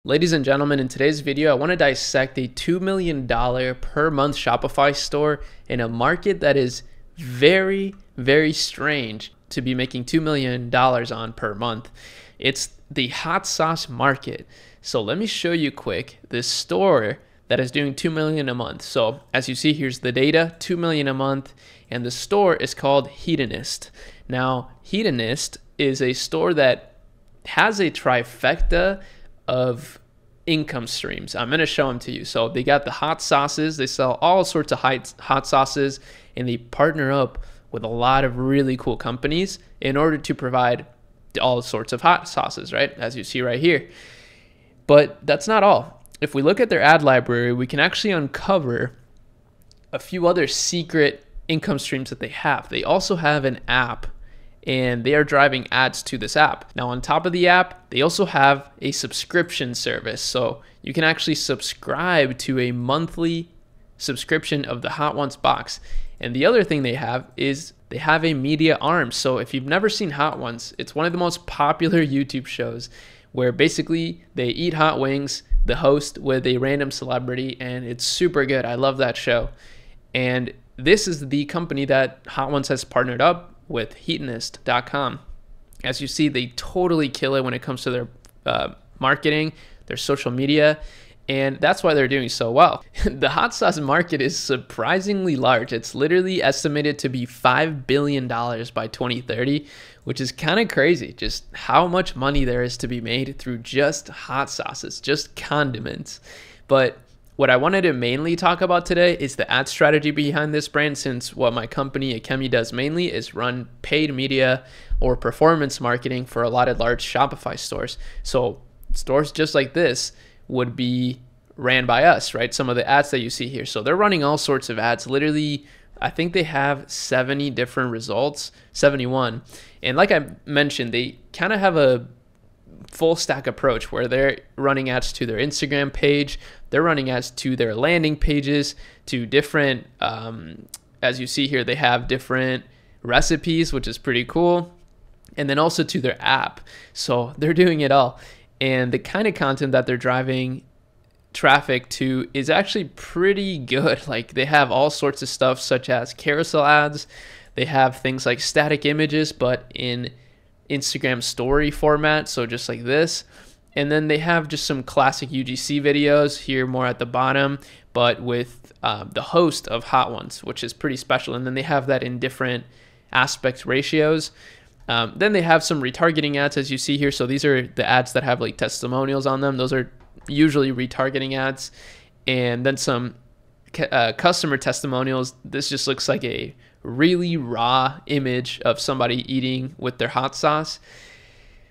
Ladies and gentlemen, in today's video, I want to dissect a $2 million per month Shopify store in a market that is very, very strange to be making $2 million on per month. It's the hot sauce market. So let me show you quick this store that is doing $2 million a month. So as you see, here's the data, $2 million a month, and the store is called Hedonist. Now, Hedonist is a store that has a trifecta of income streams. I'm going to show them to you. So they got the hot sauces. They sell all sorts of hot sauces, and they partner up with a lot of really cool companies in order to provide all sorts of hot sauces, right? As you see right here. But that's not all. If we look at their ad library, we can actually uncover a few other secret income streams that they have. They also have an app, and they are driving ads to this app. Now, on top of the app, they also have a subscription service. So you can actually subscribe to a monthly subscription of the Hot Ones box. And the other thing they have is they have a media arm. So if you've never seen Hot Ones, it's one of the most popular YouTube shows where basically they eat hot wings, the host with a random celebrity, and it's super good. I love that show. And this is the company that Hot Ones has partnered up with, hedonist.com. As you see, they totally kill it when it comes to their marketing, their social media, and that's why they're doing so well. The hot sauce market is surprisingly large. It's literally estimated to be $5 billion by 2030, which is kind of crazy, just how much money there is to be made through just hot sauces, just condiments. But what I wanted to mainly talk about today is the ad strategy behind this brand, since what my company Akemi does mainly is run paid media or performance marketing for a lot of large Shopify stores. So stores just like this would be ran by us, right? Some of the ads that you see here. So they're running all sorts of ads. Literally, I think they have 70 different results, 71. And like I mentioned, they kind of have a full stack approach where they're running ads to their Instagram page, they're running ads to their landing pages, to different, as you see here, they have different recipes, which is pretty cool, and then also to their app. So they're doing it all. And the kind of content that they're driving traffic to is actually pretty good. Like, they have all sorts of stuff such as carousel ads. They have things like static images, but in Instagram story format, so just like this. And then they have just some classic UGC videos here more at the bottom, but with the host of Hot Ones, which is pretty special. And then they have that in different aspect ratios. Then they have some retargeting ads, as you see here. So these are the ads that have like testimonials on them. Those are usually retargeting ads. And then some customer testimonials. This just looks like a really raw image of somebody eating with their hot sauce.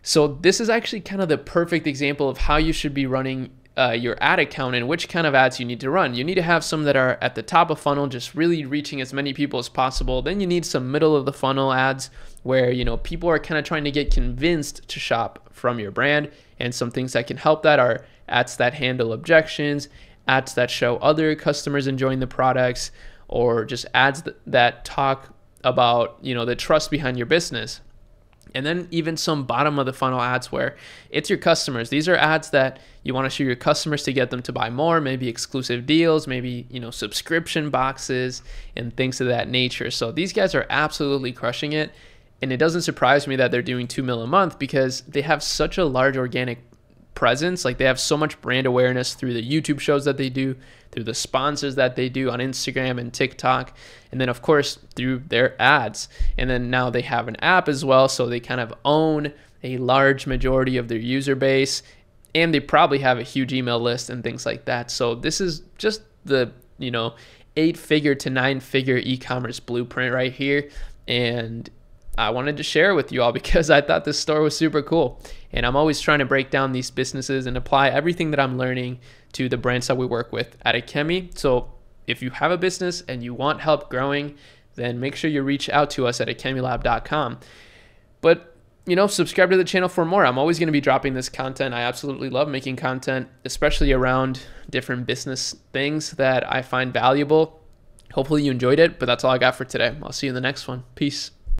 So this is actually kind of the perfect example of how you should be running your ad account and which kind of ads you need to run. You need to have some that are at the top of funnel, just really reaching as many people as possible. Then you need some middle of the funnel ads where, you know, people are kind of trying to get convinced to shop from your brand. And some things that can help that are ads that handle objections, ads that show other customers enjoying the products, or just ads that talk about, you know, the trust behind your business. And then even some bottom of the funnel ads where it's your customers. These are ads that you want to show your customers to get them to buy more, maybe exclusive deals, maybe, you know, subscription boxes and things of that nature. So these guys are absolutely crushing it. And it doesn't surprise me that they're doing 2 mil a month because they have such a large organic presence. Like, they have so much brand awareness through the YouTube shows that they do, through the sponsors that they do on Instagram and TikTok, and then of course through their ads. And then now they have an app as well, so they kind of own a large majority of their user base, and they probably have a huge email list and things like that. So this is just the, you know, 8-figure to 9-figure e-commerce blueprint right here. And I wanted to share with you all because I thought this store was super cool. And I'm always trying to break down these businesses and apply everything that I'm learning to the brands that we work with at Akemi. So if you have a business and you want help growing, then make sure you reach out to us at akemilab.com. But, you know, subscribe to the channel for more. I'm always going to be dropping this content. I absolutely love making content, especially around different business things that I find valuable. Hopefully you enjoyed it, but that's all I got for today. I'll see you in the next one. Peace.